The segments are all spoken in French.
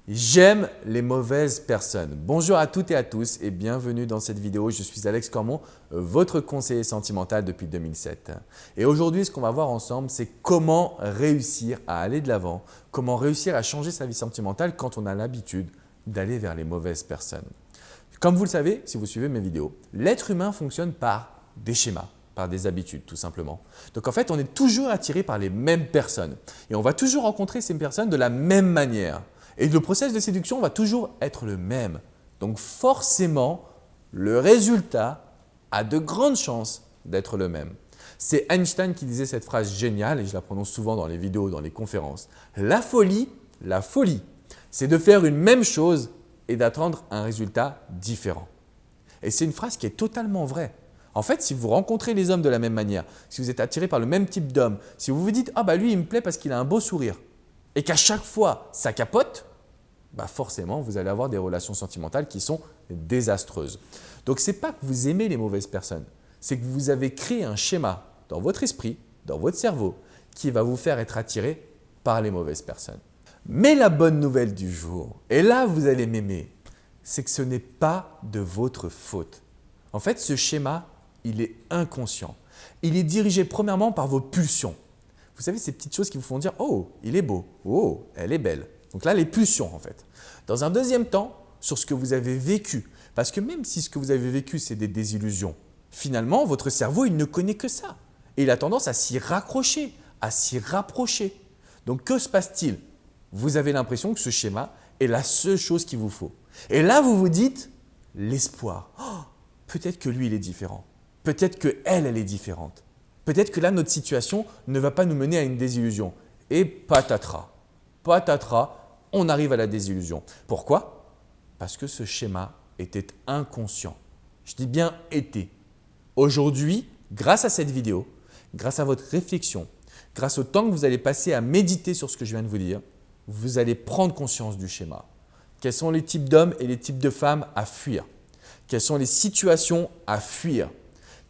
J'aime les mauvaises personnes. Bonjour à toutes et à tous et bienvenue dans cette vidéo. Je suis Alex Cormon, votre conseiller sentimental depuis 2007. Et aujourd'hui, ce qu'on va voir ensemble, c'est comment réussir à aller de l'avant, comment réussir à changer sa vie sentimentale quand on a l'habitude d'aller vers les mauvaises personnes. Comme vous le savez, si vous suivez mes vidéos, l'être humain fonctionne par des schémas, par des habitudes tout simplement. Donc en fait, on est toujours attiré par les mêmes personnes et on va toujours rencontrer ces personnes de la même manière. Et le processus de séduction va toujours être le même. Donc forcément, le résultat a de grandes chances d'être le même. C'est Einstein qui disait cette phrase géniale et je la prononce souvent dans les vidéos, dans les conférences. La folie, c'est de faire une même chose et d'attendre un résultat différent. Et c'est une phrase qui est totalement vraie. En fait, si vous rencontrez les hommes de la même manière, si vous êtes attiré par le même type d'homme, si vous vous dites « Ah bah lui, il me plaît parce qu'il a un beau sourire », et qu'à chaque fois, ça capote, bah forcément, vous allez avoir des relations sentimentales qui sont désastreuses. Donc, ce n'est pas que vous aimez les mauvaises personnes, c'est que vous avez créé un schéma dans votre esprit, dans votre cerveau, qui va vous faire être attiré par les mauvaises personnes. Mais la bonne nouvelle du jour, et là vous allez m'aimer, c'est que ce n'est pas de votre faute. En fait, ce schéma, il est inconscient. Il est dirigé premièrement par vos pulsions. Vous savez, ces petites choses qui vous font dire « Oh, il est beau. Oh, elle est belle. » Donc là, les pulsions en fait. Dans un deuxième temps, sur ce que vous avez vécu. Parce que même si ce que vous avez vécu, c'est des désillusions, finalement, votre cerveau, il ne connaît que ça. Et il a tendance à s'y raccrocher, à s'y rapprocher. Donc, que se passe-t-il? Vous avez l'impression que ce schéma est la seule chose qu'il vous faut. Et là, vous vous dites l'espoir. Oh, peut-être que lui, il est différent. Peut-être qu'elle, elle est différente. Peut-être que là, notre situation ne va pas nous mener à une désillusion. Et patatras, on arrive à la désillusion. Pourquoi? Parce que ce schéma était inconscient. Je dis bien « était ». Aujourd'hui, grâce à cette vidéo, grâce à votre réflexion, grâce au temps que vous allez passer à méditer sur ce que je viens de vous dire, vous allez prendre conscience du schéma. Quels sont les types d'hommes et les types de femmes à fuir? Quelles sont les situations à fuir?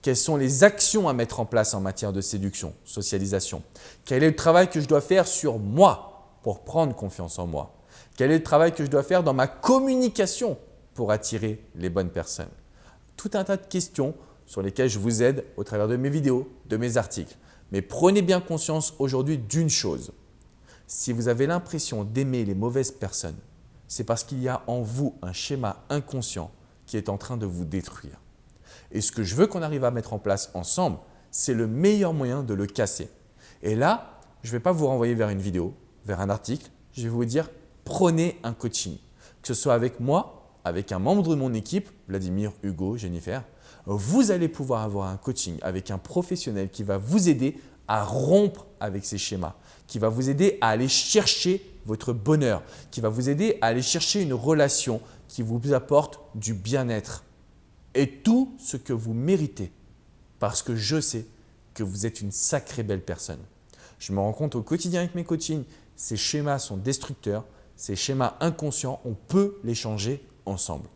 Quelles sont les actions à mettre en place en matière de séduction, socialisation? Quel est le travail que je dois faire sur moi pour prendre confiance en moi? Quel est le travail que je dois faire dans ma communication pour attirer les bonnes personnes? Tout un tas de questions sur lesquelles je vous aide au travers de mes vidéos, de mes articles. Mais prenez bien conscience aujourd'hui d'une chose. Si vous avez l'impression d'aimer les mauvaises personnes, c'est parce qu'il y a en vous un schéma inconscient qui est en train de vous détruire. Et ce que je veux qu'on arrive à mettre en place ensemble, c'est le meilleur moyen de le casser. Et là, je ne vais pas vous renvoyer vers une vidéo, vers un article. Je vais vous dire, prenez un coaching. Que ce soit avec moi, avec un membre de mon équipe, Vladimir, Hugo, Jennifer, vous allez pouvoir avoir un coaching avec un professionnel qui va vous aider à rompre avec ces schémas, qui va vous aider à aller chercher votre bonheur, qui va vous aider à aller chercher une relation qui vous apporte du bien-être et tout ce que vous méritez parce que je sais que vous êtes une sacrée belle personne. Je me rends compte au quotidien avec mes coachings, ces schémas sont destructeurs, ces schémas inconscients, on peut les changer ensemble.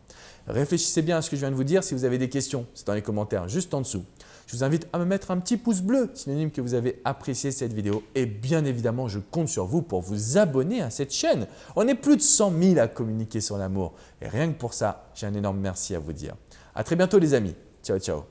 Réfléchissez bien à ce que je viens de vous dire. Si vous avez des questions, c'est dans les commentaires juste en dessous. Je vous invite à me mettre un petit pouce bleu, synonyme que vous avez apprécié cette vidéo. Et bien évidemment, je compte sur vous pour vous abonner à cette chaîne. On est plus de 100 000 à communiquer sur l'amour. Et rien que pour ça, j'ai un énorme merci à vous dire. À très bientôt les amis. Ciao, ciao.